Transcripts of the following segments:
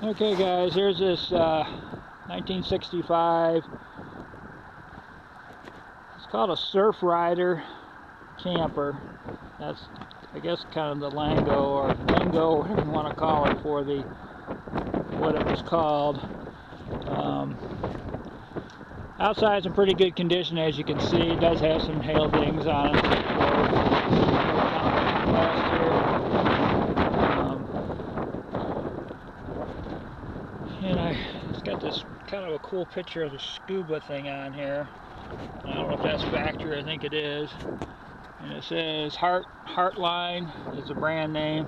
Okay guys, here's this 1965, it's called a Surf Rider camper. That's, I guess, kind of the lingo or whatever you want to call it for the what it was called. Outside's in pretty good condition, as you can see. It does have some hail dings on it. And it's got this kind of a cool picture of the scuba thing on here. I don't know if that's factory, I think it is. And it says Hartline is the brand name.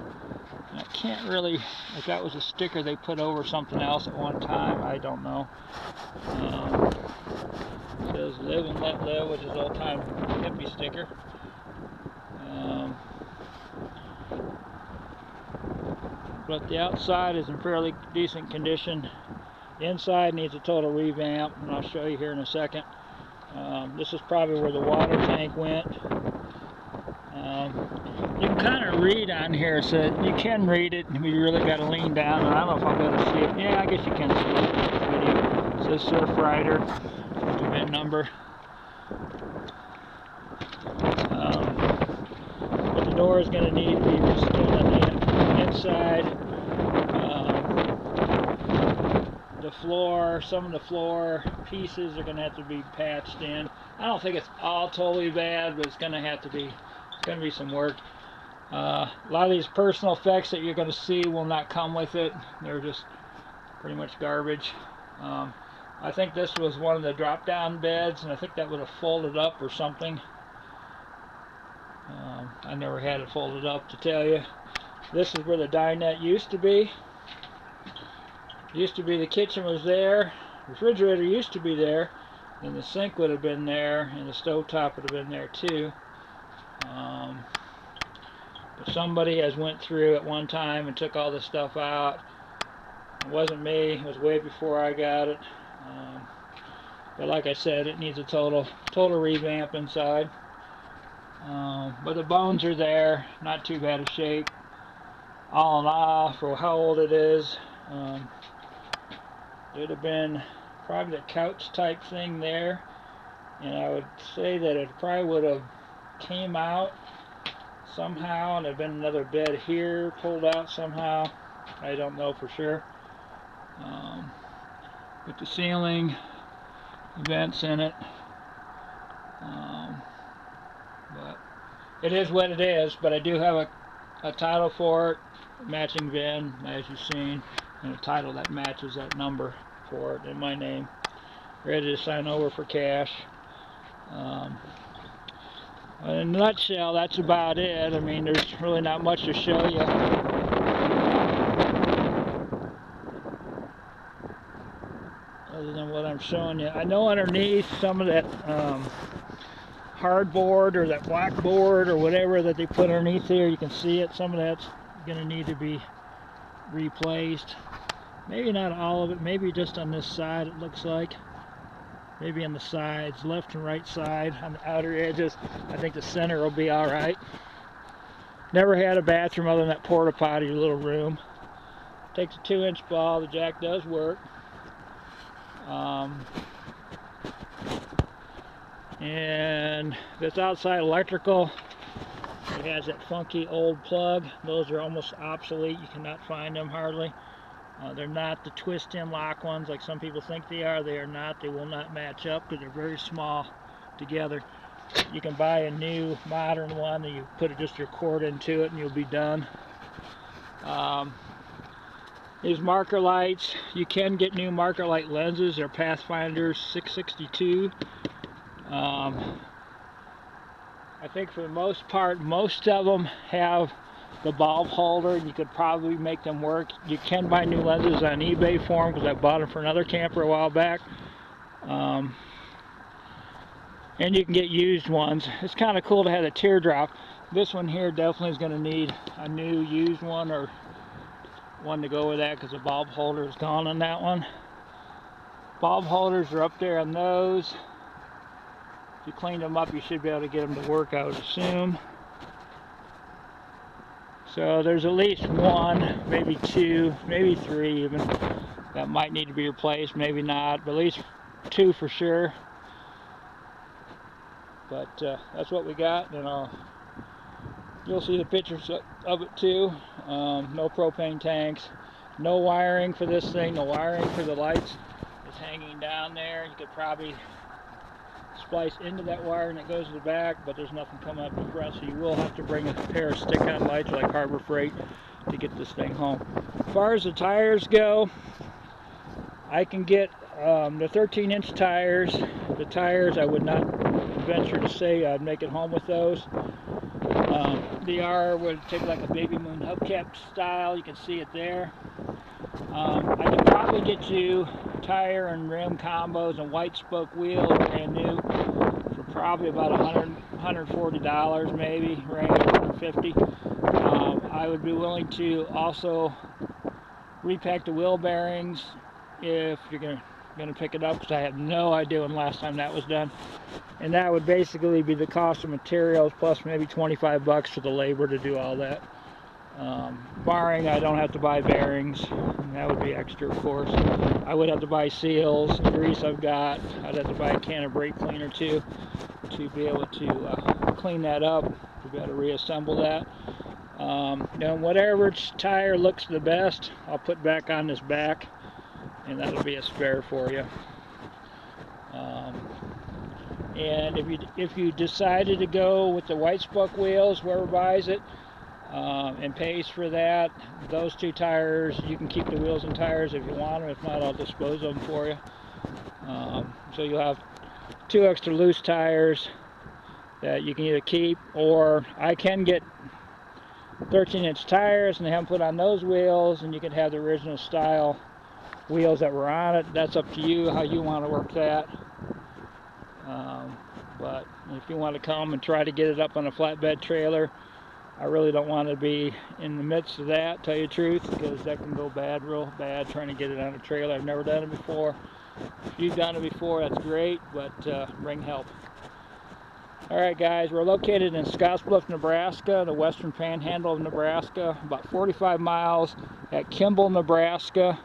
And I can't really, if that was a sticker they put over something else at one time, I don't know. It says live and let live, which is an old time hippie sticker. But the outside is in fairly decent condition. The inside needs a total revamp, and I'll show you here in a second. This is probably where the water tank went. You can kind of read on here, so you can read it, and you really got to lean down. And I don't know if I'll be able to see it. Yeah, I guess you can see it in this video. It says Surf Rider, the VIN number. But the door is going to need to be restored on the inside. The floor, some of the floor pieces are going to have to be patched in. I don't think it's all totally bad, but it's going to have to be. It's going to be some work. A lot of these personal effects that you're going to see will not come with it. They're just pretty much garbage. I think this was one of the drop-down beds, and I think that would have folded up or something. I never had it folded up, to tell you. This is where the dinette used to be. Used to be the kitchen was there, refrigerator used to be there, and the sink would have been there, and the stovetop would have been there too. But somebody has went through at one time and took all this stuff out. It wasn't me, it was way before I got it. But like I said, it needs a total revamp inside. But the bones are there, not too bad a shape. All in all, for how old it is. There'd have been probably a couch type thing there, and I would say that it probably would have came out somehow, and there'd been another bed here pulled out somehow. I don't know for sure. With the ceiling, vents in it. But it is what it is. But I do have a title for it, matching VIN, as you've seen, and a title that matches that number for it in my name. Ready to sign over for cash. In a nutshell, that's about it. I mean, there's really not much to show you. Other than what I'm showing you. I know underneath some of that hardboard or that blackboard or whatever that they put underneath here, you can see it. Some of that's going to need to be replaced. Maybe not all of it, maybe just on this side it looks like. Maybe on the sides, left and right side, on the outer edges. I think the center will be alright. Never had a bathroom other than that porta potty little room. Takes a 2-inch ball, the jack does work. And this outside electrical, it has that funky old plug. Those are almost obsolete, you cannot find them hardly. They're not the twist-in lock ones like some people think they are. They are not. They will not match up because they're very small together. You can buy a new modern one and you put just your cord into it and you'll be done. These marker lights, you can get new marker light lenses. They're Pathfinder 662. I think for the most part, most of them have the bulb holder, and you could probably make them work. You can buy new lenses on eBay for them because I bought them for another camper a while back. And you can get used ones. It's kind of cool to have a teardrop. This one here definitely is going to need a new used one or one to go with that because the bulb holder is gone on that one. Bulb holders are up there on those. If you clean them up, you should be able to get them to work, I would assume. So there's at least one, maybe two, maybe three even, that might need to be replaced, maybe not, but at least two for sure. But that's what we got, and you'll see the pictures of it too. No propane tanks, no wiring for this thing, no wiring for the lights. It's hanging down there. You could probably splice into that wire and it goes to the back, but there's nothing coming up the front, so you will have to bring a pair of stick-on lights like Harbor Freight to get this thing home. As far as the tires go, I can get the 13-inch tires. The tires, I would not venture to say I'd make it home with those. The R would take like a Baby Moon hubcap style. You can see it there. I could probably get you tire and rim combos and white spoke wheels brand new for probably about $140 maybe, range $150. I would be willing to also repack the wheel bearings if you're gonna pick it up, because I have no idea when last time that was done, and that would basically be the cost of materials plus maybe 25 bucks for the labor to do all that. Barring I don't have to buy bearings, and that would be extra, of course. I would have to buy seals, the grease I've got. I'd have to buy a can of brake cleaner too to be able to clean that up, to be able to reassemble that. And whatever tire looks the best, I'll put back on this back, and that'll be a spare for you. And if you decided to go with the white spoke wheels, whoever buys it and pays for that, those two tires, you can keep the wheels and tires if you want them. If not, I'll dispose of them for you. So you'll have two extra loose tires that you can either keep, or I can get 13-inch tires and have them put on those wheels, and you can have the original style wheels that were on it. That's up to you how you want to work that. But if you want to come and try to get it up on a flatbed trailer, I really don't want to be in the midst of that, tell you the truth, because that can go bad, real bad, trying to get it on a trailer. I've never done it before. If you've done it before, that's great, but bring help. Alright guys, we're located in Scottsbluff, Nebraska, the western panhandle of Nebraska, about 45 miles at Kimball, Nebraska,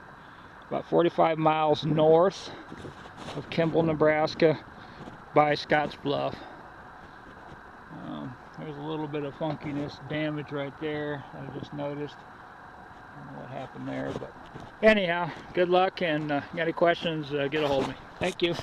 about 45 miles north of Kimball, Nebraska, by Scottsbluff. There's a little bit of funkiness, damage right there, I just noticed. I don't know what happened there, but anyhow, good luck, and got any questions, get a hold of me. Thank you.